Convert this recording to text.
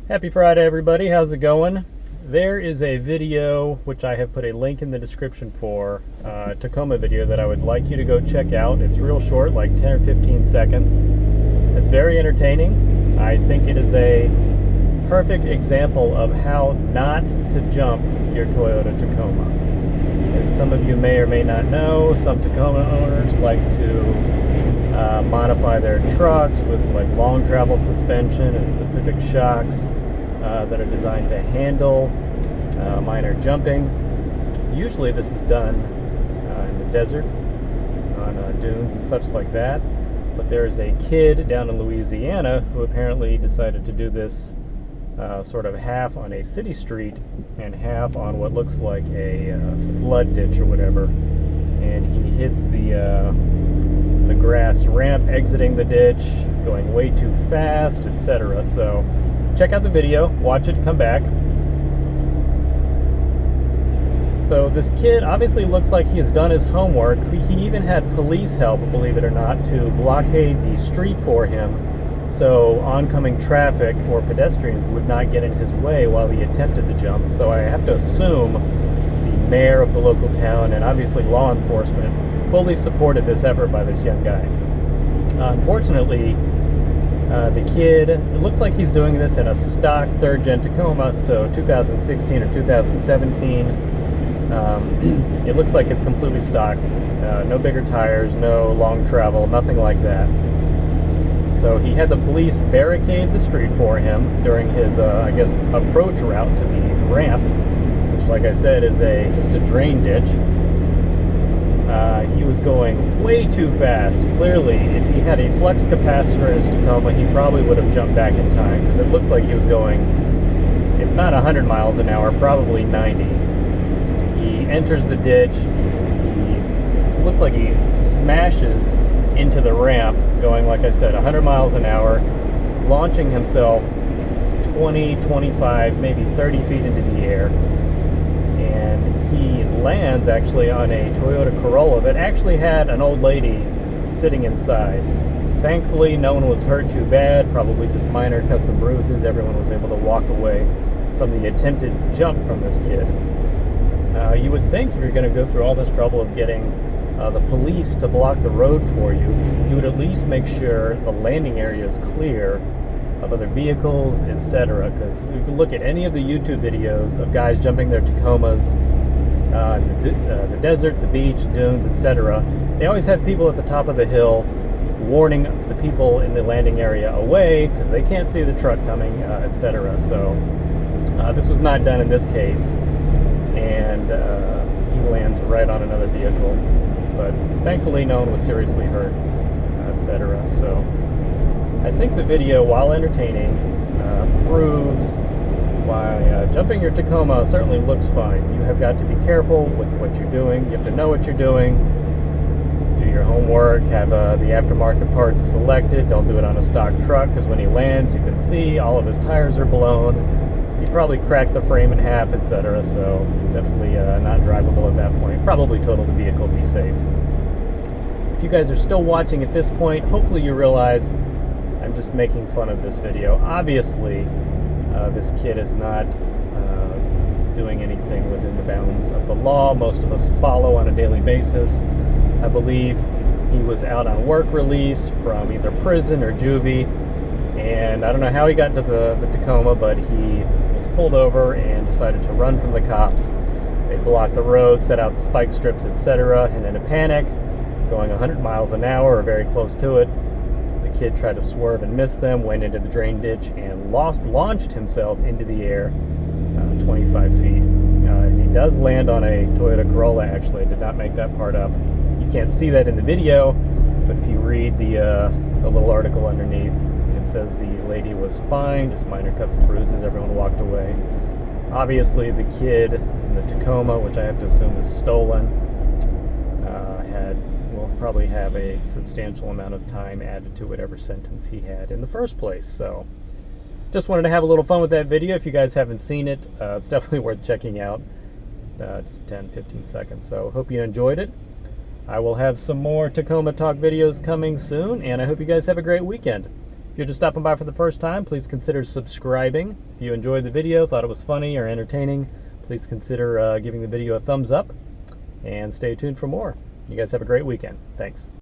Happy Friday, everybody. How's it going? There is a video which I have put a link in the description for, Tacoma video that I would like you to go check out. It's real short, like 10 or 15 seconds. It's very entertaining. I think it is a perfect example of how not to jump your Toyota Tacoma. As some of you may or may not know, some Tacoma owners like to modify their trucks with like long travel suspension and specific shocks that are designed to handle minor jumping. Usually this is done in the desert on dunes and such like that, but there is a kid down in Louisiana who apparently decided to do this sort of half on a city street and half on what looks like a flood ditch or whatever, and he hits the grass ramp exiting the ditch, going way too fast, etc. So check out the video, watch it, come back. So this kid obviously looks like he has done his homework. He even had police help, believe it or not, to blockade the street for him so oncoming traffic or pedestrians would not get in his way while he attempted the jump. So I have to assume the mayor of the local town and obviously law enforcement fully supported this effort by this young guy. Unfortunately, the kid, it looks like he's doing this in a stock third-gen Tacoma, so 2016 or 2017. It looks like it's completely stock. No bigger tires, no long travel, nothing like that. So he had the police barricade the street for him during his, I guess, approach route to the ramp, which, like I said, is just a drain ditch. He was going way too fast. Clearly, if he had a flex capacitor in his Tacoma, he probably would have jumped back in time, because it looks like he was going, if not 100 miles an hour, probably 90. He enters the ditch. It looks like he smashes into the ramp, going, like I said, 100 miles an hour, launching himself 20, 25, maybe 30 feet into the air. And he lands actually on a Toyota Corolla that actually had an old lady sitting inside. Thankfully, no one was hurt too bad, probably just minor cuts and bruises. Everyone was able to walk away from the attempted jump from this kid. You would think if you're going to go through all this trouble of getting the police to block the road for you, you would at least make sure the landing area is clear of other vehicles, etc. Because you can look at any of the YouTube videos of guys jumping their Tacomas, the desert, the beach, dunes, etc. They always have people at the top of the hill warning the people in the landing area away because they can't see the truck coming, etc. So this was not done in this case, and he lands right on another vehicle. But thankfully no one was seriously hurt, etc. So I think the video, while entertaining, proves why jumping your Tacoma certainly looks fine. You have got to be careful with what you're doing. You have to know what you're doing. Do your homework. Have the aftermarket parts selected. Don't do it on a stock truck, because when he lands, you can see all of his tires are blown. He probably cracked the frame in half, etc. So definitely not drivable at that point. Probably total the vehicle to be safe. If you guys are still watching at this point, hopefully you realize I'm just making fun of this video. Obviously, this kid is not doing anything within the bounds of the law. Most of us follow on a daily basis. I believe he was out on work release from either prison or juvie, and I don't know how he got into the Tacoma, but he was pulled over and decided to run from the cops. They blocked the road, set out spike strips, etc., and in a panic, going 100 miles an hour or very close to it, the kid tried to swerve and miss them, went into the drain ditch, and launched himself into the air 25 feet. He does land on a Toyota Corolla, actually. I did not make that part up. You can't see that in the video, but if you read the little article underneath, it says the lady was fine, just minor cuts and bruises, everyone walked away. Obviously, the kid in the Tacoma, which I have to assume is stolen, will probably have a substantial amount of time added to whatever sentence he had in the first place. So just wanted to have a little fun with that video. If you guys haven't seen it, it's definitely worth checking out. Just 10-15 seconds. So hope you enjoyed it. I will have some more Tacoma Talk videos coming soon, and I hope you guys have a great weekend. If you're just stopping by for the first time, please consider subscribing. If you enjoyed the video, thought it was funny or entertaining, please consider giving the video a thumbs up, and stay tuned for more. You guys have a great weekend. Thanks.